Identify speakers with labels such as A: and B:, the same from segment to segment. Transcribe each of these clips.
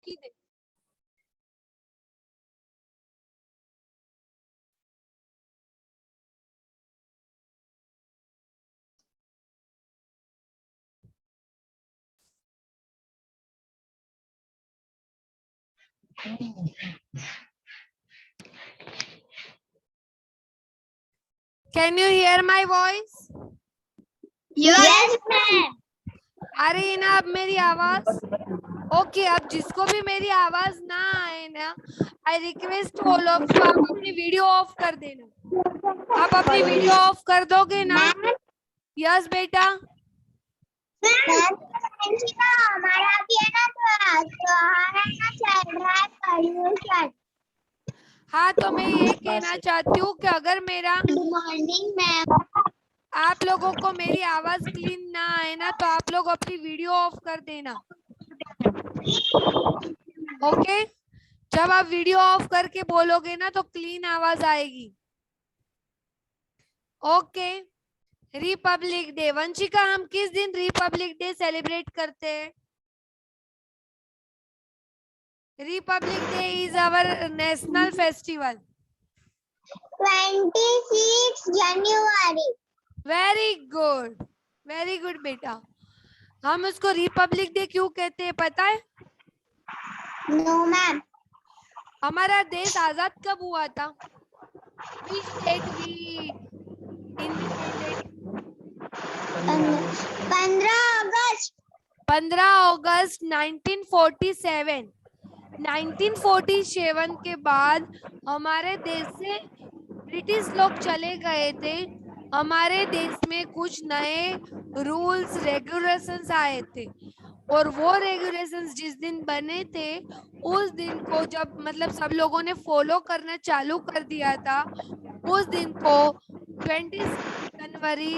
A: की दे। Can you hear my voice?
B: Yes, ma'am.
A: आ रही है ना अब मेरी आवाज? ओके, अब जिसको भी मेरी आवाज ना आए ना, I request all of you, आप अपनी वीडियो ऑफ कर देना। आप अपनी वीडियो ऑफ कर दोगे ना? यस बेटा।
B: हमारा भी है ना, तो हमारा ना चल रहा है पॉल्यूशन।
A: हाँ, तो मैं ये कहना चाहती हूँ कि अगर मेरा
B: गुड मॉर्निंग मैम।
A: आप लोगों को मेरी आवाज क्लीन ना आए ना, तो आप लोग अपनी वीडियो ऑफ कर देना। ओके, जब आप वीडियो ऑफ करके बोलोगे ना तो क्लीन आवाज आएगी। Okay, Republic day. वंशिका, हम किस दिन रिपब्लिक डे सेलिब्रेट करते हैं? Republic day is our national festival.
B: 26 जनवरी।
A: वेरी गुड बेटा। हम उसको रिपब्लिक डे क्यों कहते हैं पता है?
B: No ma'am.
A: हमारा देश आजाद कब हुआ था? Which date we independent?
B: 15 अगस्त।
A: 15 अगस्त 1947। 1947 के बाद हमारे देश से ब्रिटिश लोग चले गए थे। हमारे देश में कुछ नए रूल्स रेगुलेशंस आए थे, और वो रेगुलेशंस जिस दिन बने थे उस दिन को जब मतलब सब लोगों ने फॉलो करना चालू कर दिया था, उस दिन को 26 जनवरी,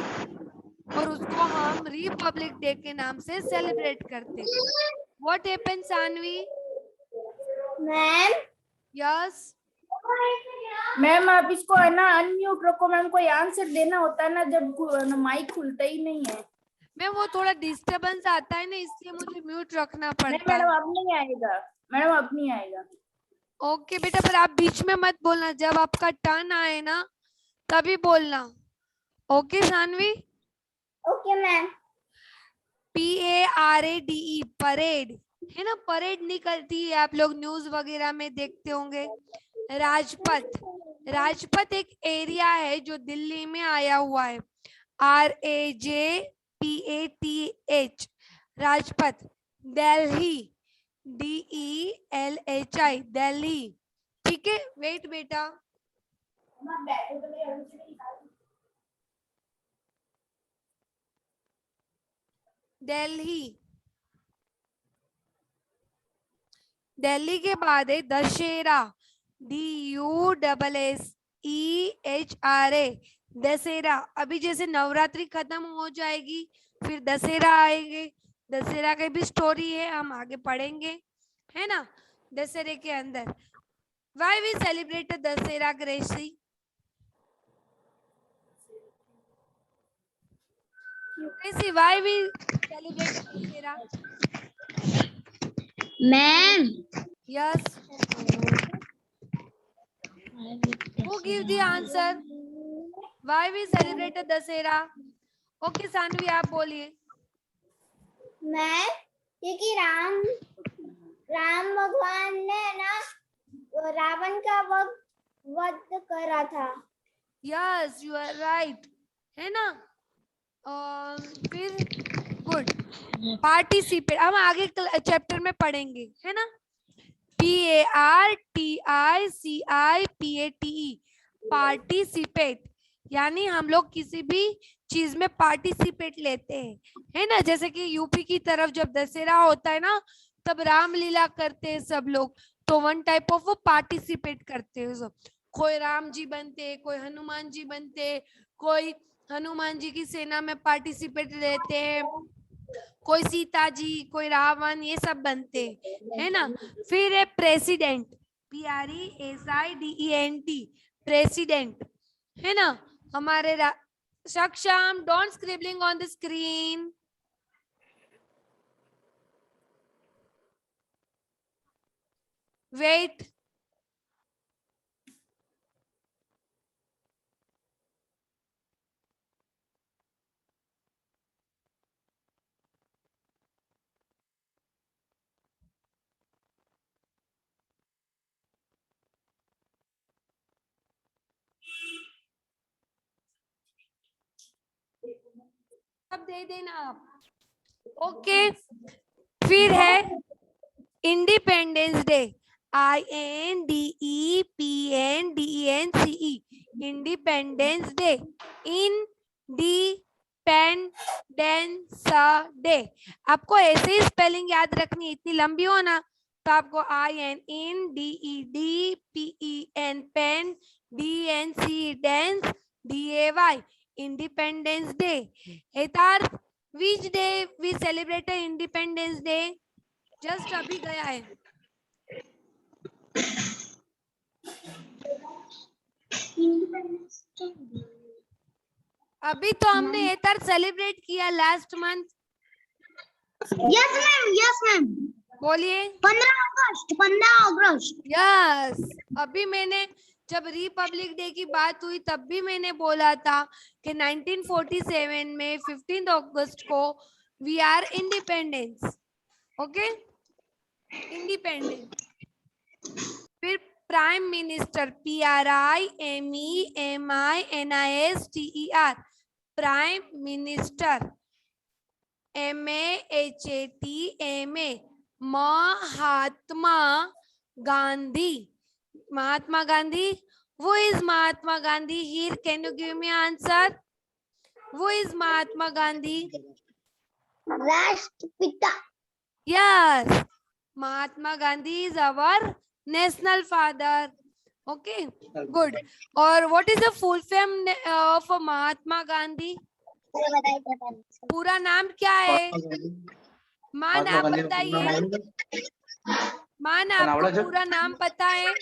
A: और उसको हम रिपब्लिक डे के नाम से सेलिब्रेट करते थे। What happened Saanvi?
B: Ma'am.
A: Yes
C: ma'am, आप इसको है ना अनम्यूट रखो मैम, कोई आंसर देना होता है ना जब माइक खुलता ही नहीं है।
A: मैम, वो थोड़ा डिस्टरबेंस आता है ना, इसलिए मुझे म्यूट रखना
C: नहीं
A: पड़ता है।
C: मैडम, अब नहीं आएगा। मैडम, अब नहीं आएगा।
A: ओके बेटा, पर आप बीच में मत बोलना, जब आपका टर्न आए ना तभी बोलना। Okay Saanvi?
B: Okay ma'am.
A: PARADE, parade है ना, परेड निकलती है, आप लोग न्यूज वगैरह में देखते होंगे। राजपथ, राजपथ एक एरिया है जो दिल्ली में आया हुआ है। RAJPATH, राजपथ। दिल्ली, DELHI, दिल्ली। ठीक है, वेट बेटा। दिल्ली, दिल्ली के बाद है दशहरा, DUSSEHRA, दशहरा। अभी जैसे नवरात्रि खत्म हो जाएगी, फिर दशहरा आएंगे। दशहरा की भी स्टोरी है, हम आगे पढ़ेंगे, है ना। दशहरे के अंदर why we celebrate Dussehra Gracie? Gracie, why we celebrate Dussehra?
B: Ma'am.
A: Yes, who give the answer? Why we celebrate Dussehra? Okay Saanvi, आप बोलिए।
B: मैम, क्योंकि राम भगवान ने ना रावण का वध करा था।
A: यस, यू आर राइट, है ना। फिर गुड, पार्टिसिपेट हम आगे चैप्टर में पढ़ेंगे, है ना। PARTICIPATE, पार्टिसिपेट, यानी हम लोग किसी भी चीज में पार्टिसिपेट लेते हैं, है ना। जैसे कि यूपी की तरफ जब दशहरा होता है ना, तब रामलीला करते हैं सब लोग, तो वन टाइप ऑफ वो पार्टिसिपेट करते हैं सब। कोई राम जी बनते, कोई हनुमान जी बनते, कोई हनुमान जी की सेना में पार्टिसिपेट लेते हैं, कोई सीता जी, कोई रावण, ये सब बनते, है ना। फिर है प्रेसिडेंट, PRESIDENT, प्रेसिडेंट, है ना। हमारे सक्षम, don't scribbling on the screen. wait. अब दे देना आप. ओके, फिर है independence day. INDEPENDENCE, independence day. Independence day. आपको ऐसे ही स्पेलिंग याद रखनी है, इतनी लंबी हो ना तो आपको INDEDPEN पेन DNC डेंस DAY इंडिपेंडेंस डे. हेतार, which day we celebrate Independence Day? Just अभी गया है. अभी तो हमने एतर सेलिब्रेट किया last month.
B: Yes ma'am, yes ma'am.
A: बोलिए.
B: 15 अगस्त.
A: यस, अभी मैंने जब रिपब्लिक डे की बात हुई तब भी मैंने बोला था कि 1947 में 15 अगस्त को we are independence. Okay, independent. फिर prime minister, PRIMEMINISTER, prime minister. MAHATMA, Mahatma Gandhi. Mahatma Gandhi. Who is Mahatma Gandhi? Here, can you give me answer? Who is Mahatma Gandhi?
B: राष्ट्रपिता.
A: Yes, Mahatma Gandhi is our national father. Okay, good. Or what is the full form of Mahatma Gandhi? पूरा नाम क्या है? मान आप बताइए. मान आपको पूरा नाम पता है?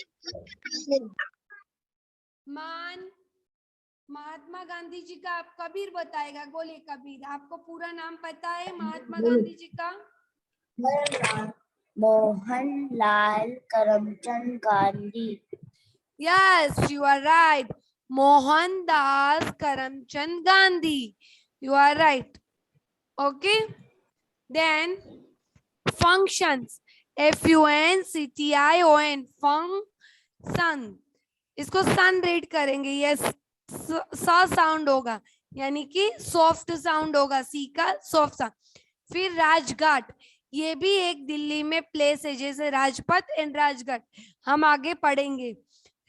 A: मान महात्मा गांधी जी का आप कबीर बताएगा. बोले कबीर. आपको पूरा नाम पता है महात्मा गांधी जी का?
B: Mohanlal Karamchand Gandhi.
A: Yes, you are right. Mohandas Karamchand Gandhi. You are right. Okay. Then functions. FUNCTION. Function. इसको सन रीड करेंगे. यस, सा साउंड होगा, यानी कि सॉफ्ट साउंड होगा. सी का सॉफ्ट साउंड. फिर राजघाट. ये भी एक दिल्ली में प्लेस है, जैसे राजपथ एंड राजघाट. हम आगे पढ़ेंगे.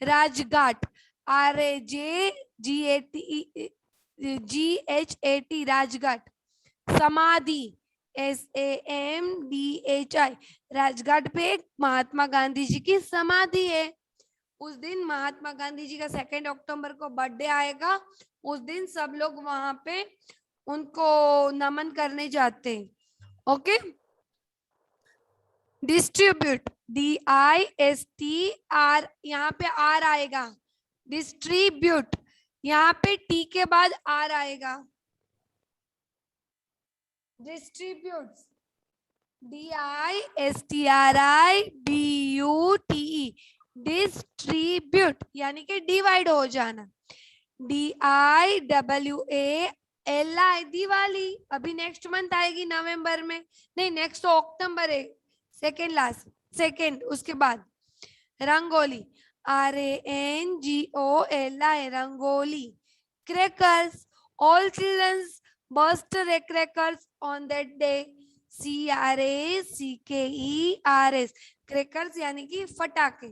A: राजघाट. RAJGHAT राजघाट. समाधि. SAMDHI. राजघाट पे एक महात्मा गांधी जी की समाधि है. उस दिन महात्मा गांधी जी का 2 अक्टूबर को बर्थडे आएगा. उस दिन सब लोग वहां पे उनको नमन करने जाते हैं. ओके. डिस्ट्रीब्यूट. DISTR, यहाँ पे R आएगा. डिस्ट्रीब्यूट, यहाँ पे T के बाद R आएगा. डिस्ट्रीब्यूट. DISTRIBUTE. डिस्ट्रीब्यूट यानी कि डिवाइड हो जाना. DIWALI दिवाली. अभी नेक्स्ट मंथ आएगी नवंबर में. नहीं, नेक्स्ट तो अक्टूबर है. Second last, second. उसके बाद rangoli. RANGOLI rangoli. Crackers. All childrens burst crackers on that day. CRACKERS. Crackers यानी कि फटाके.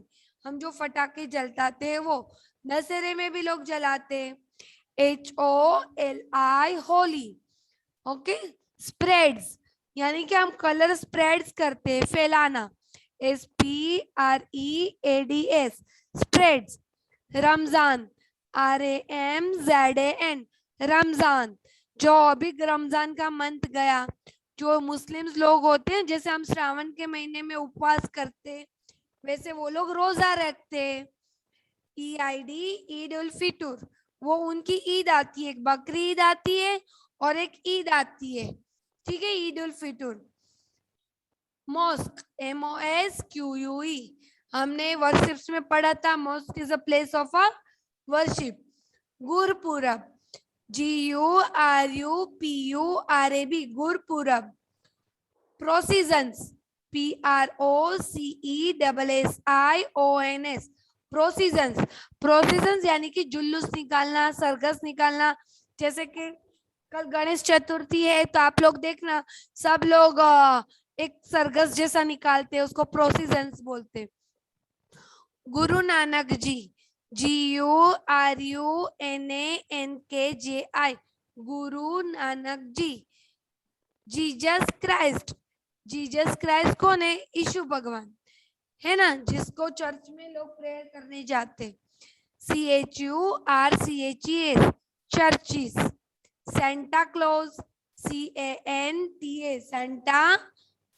A: हम जो फटाके जलताते हैं वो दशहरे में भी लोग जलाते हैं. HOLI होली. ओके. स्प्रेड्स यानी कि हम कलर स्प्रेड्स करते हैं, फैलाना. SPREADS spreads. Ramzan. RAMZAN Ramzan. जो अभी रमजान का मंथ गया, जो मुस्लिम्स लोग होते हैं, जैसे हम श्रावण के महीने में उपवास करते हैं, वैसे वो लोग रोजा रखते हैं. EID ईद उल फितर. वो उनकी ईद आती है. एक बकरी ईद आती है और एक ईद आती है. ठीक है, ईद उल फितर. मॉस्क. MOSQUE. हमने वर्शिप्स में पढ़ा था, mosque is a place of a worship. Gurpurab, GURUPURAB, Gurpurab. Processions, PROCESSIONS, processions. Processions यानी कि जुलूस निकालना, सरघस निकालना। जैसे कि कल गणेश चतुर्थी है तो आप लोग देखना सब लोग एक सरघस जैसा निकालते हैं, उसको प्रोसीजन्स बोलते हैं। Guru Nanak ji, GURUNANKJI, Guru Nanak ji. Jesus Christ, Jesus Christ कौन है? यीशु भगवान है ना, जिसको चर्च में लोग प्रेयर करने जाते। CHURCHES, churches. Santa Claus, CANTA, Santa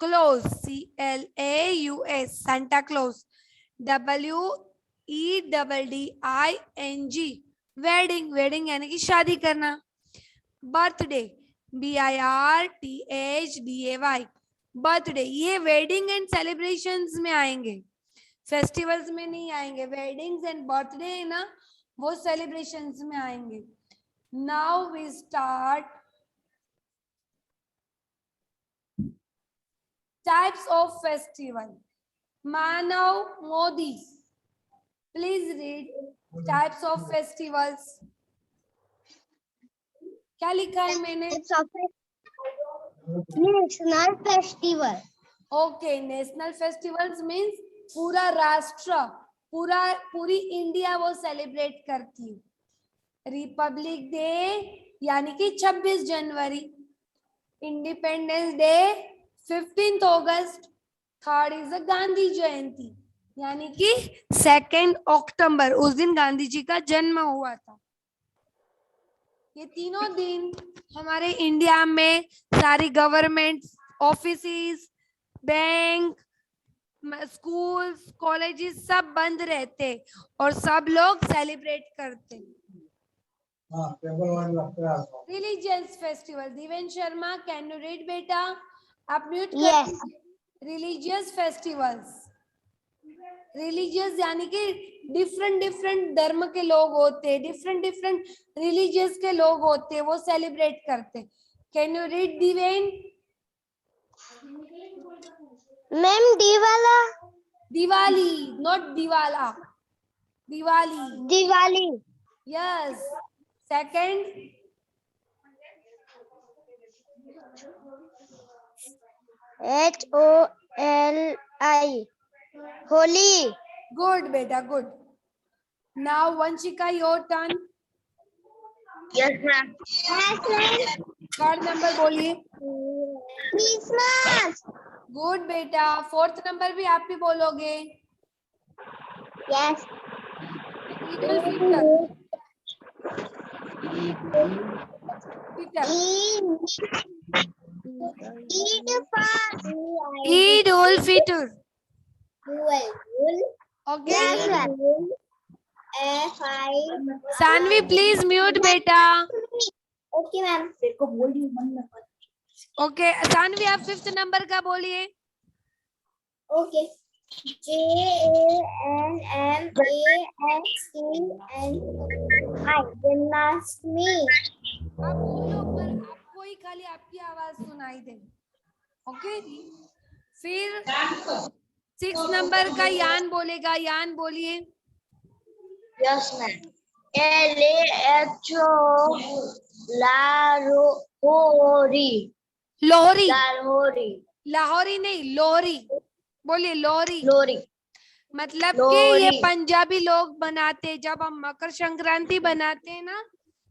A: Claus, CLAUS, Santa Claus. WEDDING, wedding, wedding यानी कि शादी करना। Birthday, BIRTHDAY, birthday. ये वेडिंग एंड सेलिब्रेशंस में आएंगे, फेस्टिवल्स में नहीं आएंगे। वेडिंग्स एंड बर्थडे है ना, वो सेलिब्रेशंस में आएंगे। Now we start types of festival. Manav Modi, please read types of festivals. क्या लिखा है मैंने?
B: National festival.
A: Okay, national festivals means पूरा राष्ट्र, पूरी इंडिया वो सेलिब्रेट करती है। रिपब्लिक डे यानी कि 26 जनवरी। इंडिपेंडेंस डे 15 अगस्त। थर्ड इज गांधी जयंती यानी कि 2 अक्टूबर, उस दिन गांधी जी का जन्म हुआ था। ये तीनों दिन हमारे इंडिया में सारी government offices, bank, schools, colleges सब बंद रहते और सब लोग सेलिब्रेट करते। Religious festival, दिवेन Sharma, can you read बेटा? आप म्यूट कर।
B: Yes.
A: रिलीजियस फेस्टिवल्स, रिलीजियस यानी कि डिफरेंट डिफरेंट धर्म के लोग होते हैं, डिफरेंट डिफरेंट रिलीजियस के लोग होते हैं, वो सेलिब्रेट करते। कैन यू रीड दिवेन?
B: मैम दिवाला।
A: दिवाली, नॉट दिवाला, Diwali.
B: Diwali.
A: Yes. Second,
B: HOLI, Holi.
A: Good बेटा, good. Now Vanshika, your turn.
B: Yes ma'am.
A: Third number बोलिए।
B: क्रिसमस।
A: गुड बेटा। फोर्थ नंबर भी आप ही बोलोगे।
B: Yes.
A: Eid ul Fitr, Eid ul Fitr. Okay, Saanvi please mute बेटा।
B: Okay ma'am.
A: ओके सानवी, आप 5th नंबर का बोलिए।
B: ओके। JNNASTNI, जन्माष्टमी।
A: आप बोलो पर आपको ही खाली आपकी आवाज सुनाई दे। ओके, फिर 6 नंबर का यान बोलेगा। यान बोलिए।
B: Yes ma'am. LAHO, Lahori.
A: Lohri,
B: Lahori.
A: Lahori नहीं, लोहरी बोलिए। लोहरी
B: लोहरी।
A: मतलब कि ये पंजाबी लोग मनाते, जब हम मकर संक्रांति बनाते हैं ना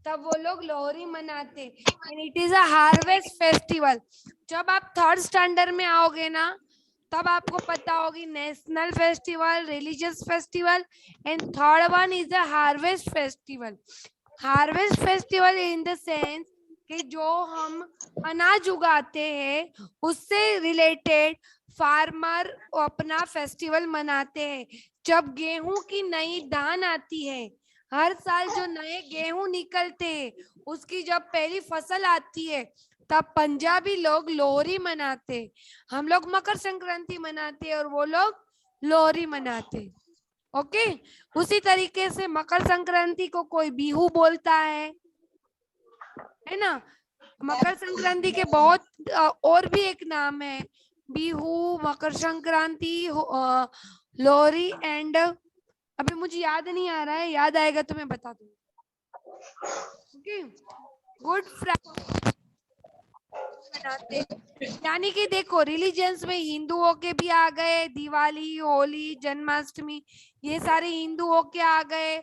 A: तब वो लोग लोहरी मनाते। And it is a harvest festival. जब आप 3rd स्टैंडर्ड में आओगे ना तब आपको पता होगी national festival, religious festival and third one is a harvest festival. Harvest festival in the sense कि जो हम अनाज उगाते हैं उससे रिलेटेड फार्मर अपना फेस्टिवल मनाते हैं। जब गेहूं की नई धान आती है, हर साल जो नए गेहूं निकलते हैं उसकी जब पहली फसल आती है तब पंजाबी लोग लोहरी मनाते, हम लोग मकर संक्रांति मनाते और वो लोग लोहरी मनाते। ओके, उसी तरीके से मकर संक्रांति को कोई बिहू बोलता है ना। मकर संक्रांति के बहुत और भी एक नाम है, बिहू, मकर संक्रांति, लोहरी एंड अभी मुझे याद नहीं आ रहा है, याद आएगा तो मैं बता दूंगी। ओके, गुड फ्राइडे मनाते, यानी कि देखो रिलीजियंस में हिंदुओं के भी आ गए, दिवाली, होली, जन्माष्टमी, ये सारे हिंदुओं के आ गए।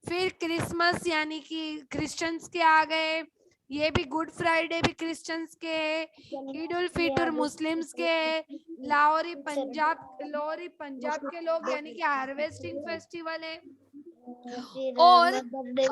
A: फिर क्रिसमस यानी कि क्रिश्चियंस के आ गए, ये भी गुड फ्राइडे भी क्रिश्चियंस के है। ईद उल फितर मुस्लिम्स के है। लोहरी पंजाब के लोग यानी कि हार्वेस्टिंग फेस्टिवल है, और ये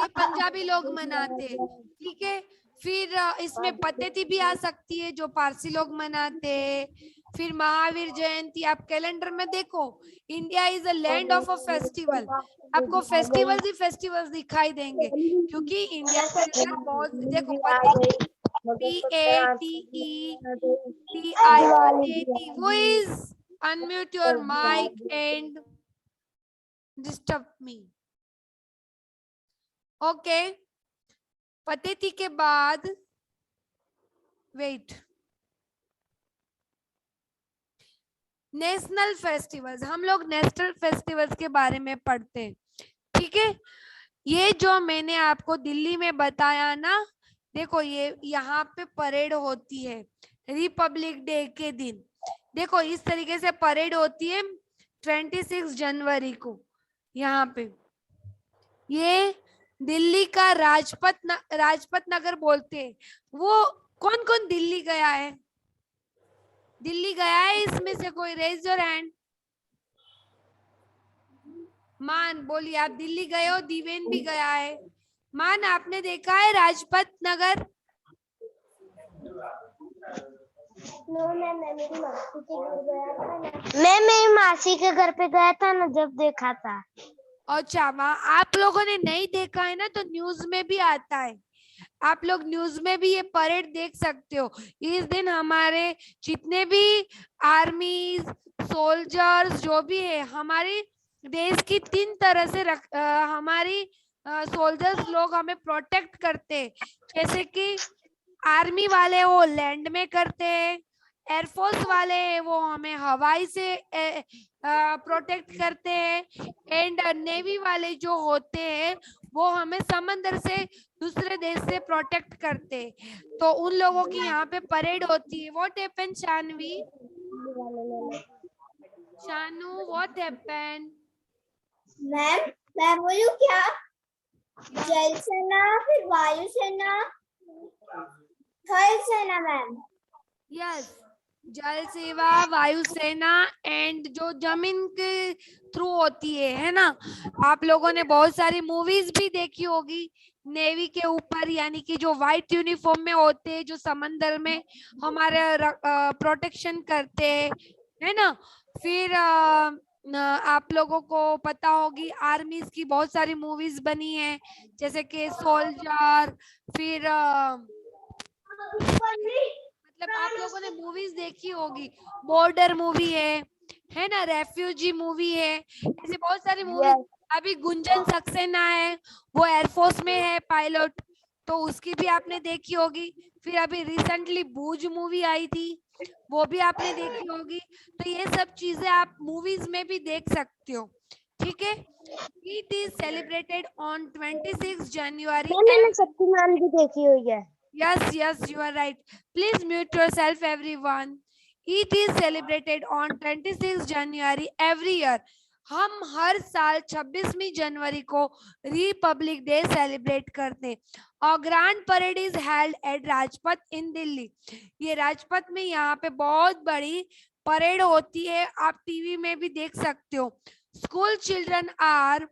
A: पंजाबी लोग मनाते हैं। ठीक है, फिर इसमें पतेती भी आ सकती है जो पारसी लोग मनाते हैं। फिर महावीर जयंती, आप कैलेंडर में देखो, India is a land of a festival, आपको फेस्टिवल्स ही फेस्टिवल्स दिखाई देंगे, क्योंकि इंडिया के अंदर बहुत, देखो पतेती, पतेती, वो is unmute your mic and disturb me. Okay, Pateti के बाद वेट, नेशनल फेस्टिवल्स, हम लोग नेशनल फेस्टिवल्स के बारे में पढ़ते हैं। ठीक है, ये जो मैंने आपको दिल्ली में बताया ना, देखो ये यहाँ पे परेड होती है रिपब्लिक डे के दिन। देखो इस तरीके से परेड होती है 26 जनवरी को। यहाँ पे ये दिल्ली का राजपथ नगर बोलते हैं। वो कौन कौन दिल्ली गया है? दिल्ली गया है इसमें से कोई? Raise your hand. मान बोलिए, आप दिल्ली गए हो? दिवेन भी गया है। मान, आपने देखा है राजपथ नगर?
B: मैं मेरी मासी के घर पे गया था ना, जब देखा था।
A: अच्छा, वहाँ आप लोगों ने नहीं देखा है ना, तो न्यूज में भी आता है, आप लोग न्यूज में भी ये परेड देख सकते हो। इस दिन हमारे जितने भी आर्मी सोल्जर्स जो भी है, हमारे देश की 3 तरह से हमारी सोल्जर्स लोग हमें प्रोटेक्ट करते हैं। जैसे कि आर्मी वाले वो लैंड में करते हैं, एयरफोर्स वाले वो हमें हवाई से प्रोटेक्ट करते हैं, एंड नेवी वाले जो होते हैं वो हमें समंदर से दूसरे देश से प्रोटेक्ट करते हैं। तो उन लोगों की यहाँ पे परेड होती है। What happened Shanvi? Shanu, what happened?
B: Ma'am मैं बोलूं क्या? जल सेना, फिर वायु सेना, थल सेना मैम।
A: यस, जल सेवा, वायु सेना एंड जो जमीन के थ्रू होती है ना। आप लोगों ने बहुत सारी मूवीज भी देखी होगी नेवी के ऊपर, यानी कि जो व्हाइट यूनिफॉर्म में होते हैं, जो समंदर में हमारे प्रोटेक्शन करते हैं, है ना। फिर आप लोगों को पता होगी आर्मीज की बहुत सारी मूवीज बनी है, जैसे कि सोल्जर, फिर मतलब आप लोगों ने मूवीज देखी होगी, बॉर्डर मूवी है ना, रेफ्यूजी मूवी है, ऐसे बहुत सारी मूवीज। अभी गुंजन सक्सेना है, वो एयरफोर्स में है पायलट, तो उसकी भी आपने देखी होगी। फिर अभी रिसेंटली भूज मूवी आई थी, वो भी आपने देखी होगी। तो ये सब चीजें आप मूवीज में भी देख सकते हो। ठीक है, इट इज सेलिब्रेटेड ऑन 26 जनवरी।
B: मैंने शक्तिमान भी देखी हुई है।
A: Yes, you are right. Please mute yourself, everyone. It is celebrated on 26 January every year. हम हर साल 26वीं जनवरी को रिपब्लिक डे सेलिब्रेट करते हैं। और grand parade is held at Rajpath in Delhi. ये राजपथ में यहाँ पे बहुत बड़ी परेड होती है, आप टीवी में भी देख सकते हो। स्कूल चिल्ड्रन आर,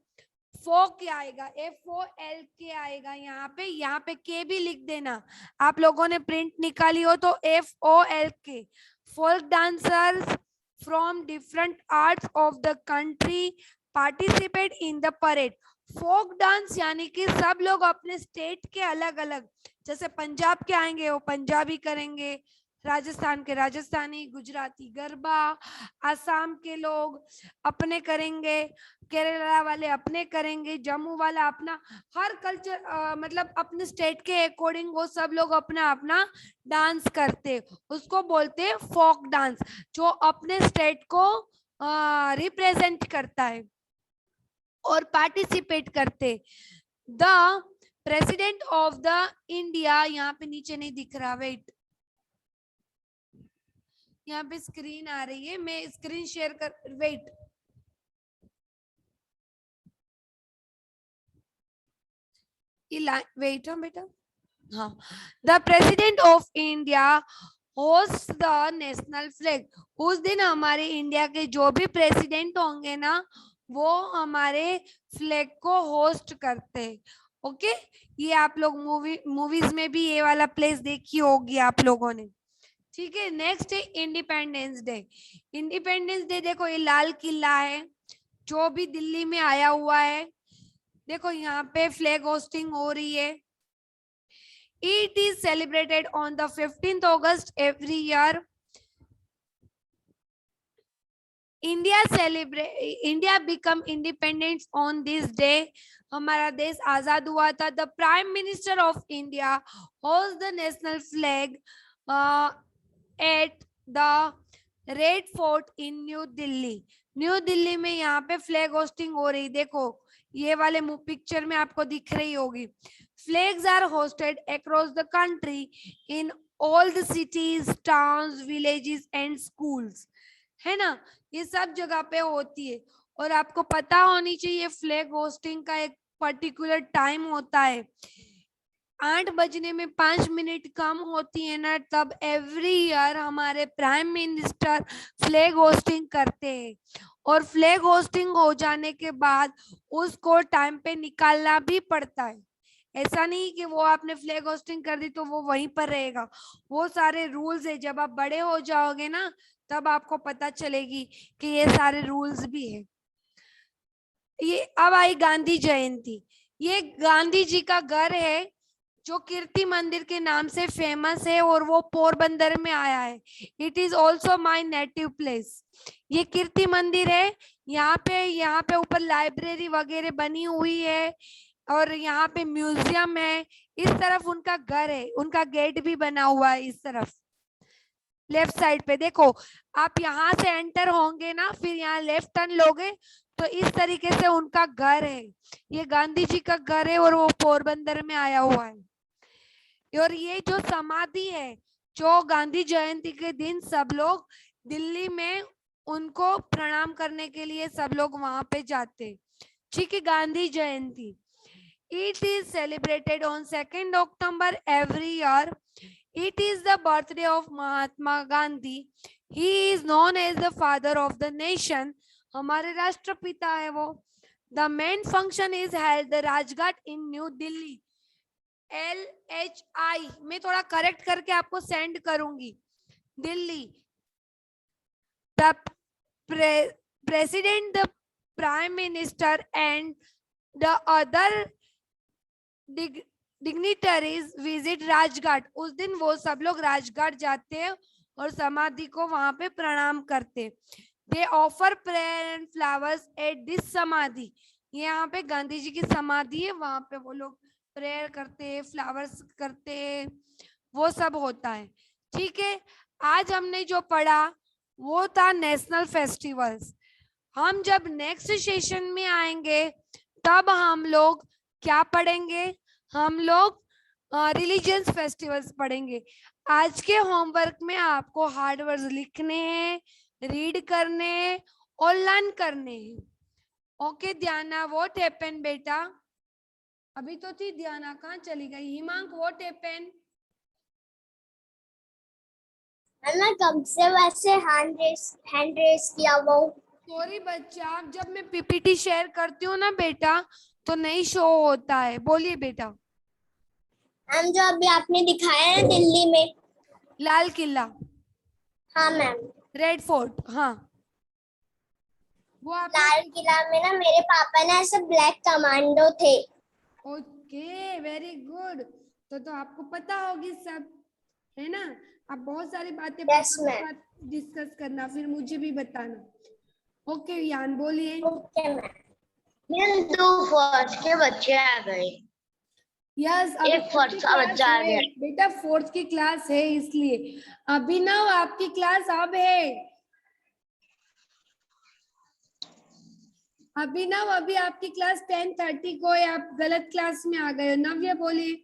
A: फोक आएगा, FOLK आएगा यहाँ पे के भी लिख देना। आप लोगों ने प्रिंट निकाली हो तो FOLK। Folk dancers from different arts of the country participate in the parade. Folk dance यानी कि सब लोग अपने स्टेट के अलग अलग, जैसे पंजाब के आएंगे वो पंजाबी करेंगे, राजस्थान के राजस्थानी, गुजराती गरबा, आसाम के लोग अपने करेंगे, केरला वाले अपने करेंगे, जम्मू वाला अपना, हर कल्चर मतलब अपने स्टेट के अकॉर्डिंग वो सब लोग अपना अपना डांस करते, उसको बोलते हैं फोक डांस, जो अपने स्टेट को रिप्रेजेंट करता है और पार्टिसिपेट करते। The president of the India, यहाँ पे नीचे नहीं दिख रहा, वेट, यहाँ पे स्क्रीन आ रही है, मैं स्क्रीन शेयर कर, वेट, वेट हाँ बेटा, हाँ, the president of India host the national flag. उस दिन हमारे इंडिया के जो भी प्रेसिडेंट होंगे ना, वो हमारे फ्लैग को होस्ट करते हैं। ओके, ये आप लोग मूवीज में भी ये वाला प्लेस देखी होगी आप लोगों ने। ठीक है, नेक्स्ट है इंडिपेंडेंस डे। इंडिपेंडेंस डे देखो, ये लाल किला है जो भी दिल्ली में आया हुआ है, देखो यहाँ पे फ्लैग होस्टिंग हो रही है। It is celebrated on the 15th August every year. India become independent on this day. हमारा देश आजाद हुआ था। The Prime Minister of India holds the national flag at the Red Fort in New Delhi. New Delhi में यहाँ पे flag hosting हो रही, देखो ये वाले पिक्चर में आपको दिख रही होगी। Flags are hosted across the country in all the cities, towns, villages and schools. है ना, ये सब जगह पे होती है। और आपको पता होनी चाहिए फ्लैग होस्टिंग का एक पर्टिकुलर टाइम होता है, 8 बजने में 5 मिनट कम होती है ना, तब एवरी ईयर हमारे प्राइम मिनिस्टर फ्लैग होस्टिंग करते हैं। और फ्लैग होस्टिंग हो जाने के बाद उसको टाइम पे निकालना भी पड़ता है। ऐसा नहीं कि वो आपने फ्लैग होस्टिंग कर दी तो वो वहीं पर रहेगा, वो सारे रूल्स है। जब आप बड़े हो जाओगे ना, तब आपको पता चलेगी कि ये सारे रूल्स भी है। ये अब आई गांधी जयंती। ये गांधी जी का घर है जो कीर्ति मंदिर के नाम से फेमस है और वो पोरबंदर में आया है। It is also my native place. ये कीर्ति मंदिर है, यहाँ पे ऊपर लाइब्रेरी वगैरह बनी हुई है और यहाँ पे म्यूजियम है। इस तरफ उनका घर है, उनका गेट भी बना हुआ है इस तरफ लेफ्ट साइड पे। देखो आप यहाँ से एंटर होंगे ना, फिर यहाँ लेफ्ट टर्न लोगे तो इस तरीके से उनका घर है। ये गांधी जी का घर है और वो पोरबंदर में आया हुआ है। और ये जो समाधि है, जो गांधी जयंती के दिन सब लोग दिल्ली में उनको प्रणाम करने के लिए सब लोग वहां पे जाते। ठीक है, गांधी जयंती। It is celebrated on 2nd October every year. It is the birthday of Mahatma Gandhi. He is known as the father of the nation. हमारे राष्ट्रपिता है वो। The main function is held the Rajghat in New Delhi. LHI मैं थोड़ा correct करके आपको send करूंगी। Delhi. The president, the prime minister and the other dignitaries visit Rajghat. उस दिन वो सब लोग राजघाट जाते हैं और समाधि को वहां पे प्रणाम करते। दे offer prayer and flowers at this समाधि। यहाँ पे गांधी जी की समाधि है, वहां पे वो लोग प्रेयर करते, फ्लावर्स करते, वो सब होता है। ठीक है, आज हमने जो पढ़ा वो था नेशनल फेस्टिवल्स। हम जब नेक्स्ट सेशन में आएंगे तब हम लोग क्या पढ़ेंगे, हम लोग रिलीजियस फेस्टिवल्स पढ़ेंगे। आज के होमवर्क में आपको हार्ड वर्ड्स लिखने हैं, रीड करने हैं और लर्न करने हैं। ओके ध्याना, व्हाट हैपेंड बेटा? अभी तो थी ध्याना, कहाँ चली गई? हिमांक व्हाट हैपेंड?
B: मैं कब से वैसे हैंड रेस किया वो।
A: सॉरी बच्चा, जब मैं पीपीटी शेयर करती हूँ ना बेटा तो नहीं शो होता है। बोलिए बेटा।
B: मैम जो अभी आपने दिखाया है दिल्ली में
A: लाल किला।
B: हाँ मैम।
A: रेड फोर्ट, हाँ वो आप।
B: लाल किला में ना मेरे पापा ना ऐसे ब्लैक कमांडो थे।
A: ओके वेरी गुड, तो आपको पता होगी सब, है ना? आप बहुत सारी बातें
B: Yes,
A: पापा के
B: ma'am.
A: साथ डिस्कस करना, फिर मुझे भी बताना। ओके यान बोलिए।
B: ओके मैम, 2 फर्स्ट के बच्चे आ गए।
A: यस,
B: एक फर्स्ट का बच्चा आ गया।
A: बेटा 4th की क्लास है इसलिए। अभिनव आपकी क्लास अब है। अभिनव अभी आपकी क्लास 10:30 को है, आप गलत क्लास में आ गए हो। नव्य बोलिए।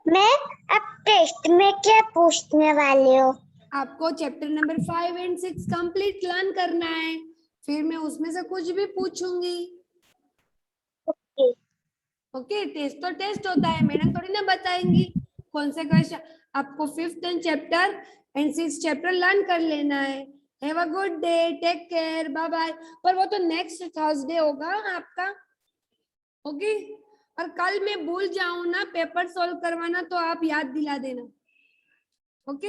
B: मैम, आप टेस्ट में क्या पूछने वाले हो?
A: आपको chapter number 5 and 6 complete learn करना है, फिर मैं उसमें से कुछ भी पूछूंगी।
B: ओके।
A: ओके, टेस्ट तो टेस्ट होता है, मैडम थोड़ी ना बताएंगी कौन से क्वेश्चन। आपको 5th chapter and 6th chapter learn कर लेना है। Have a good day, take care, bye bye. पर वो तो नेक्स्ट थर्सडे होगा आपका। ओके, और कल मैं भूल जाऊं ना पेपर सॉल्व करवाना, तो आप याद दिला देना। Okay,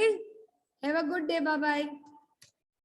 A: have a good day, bye bye.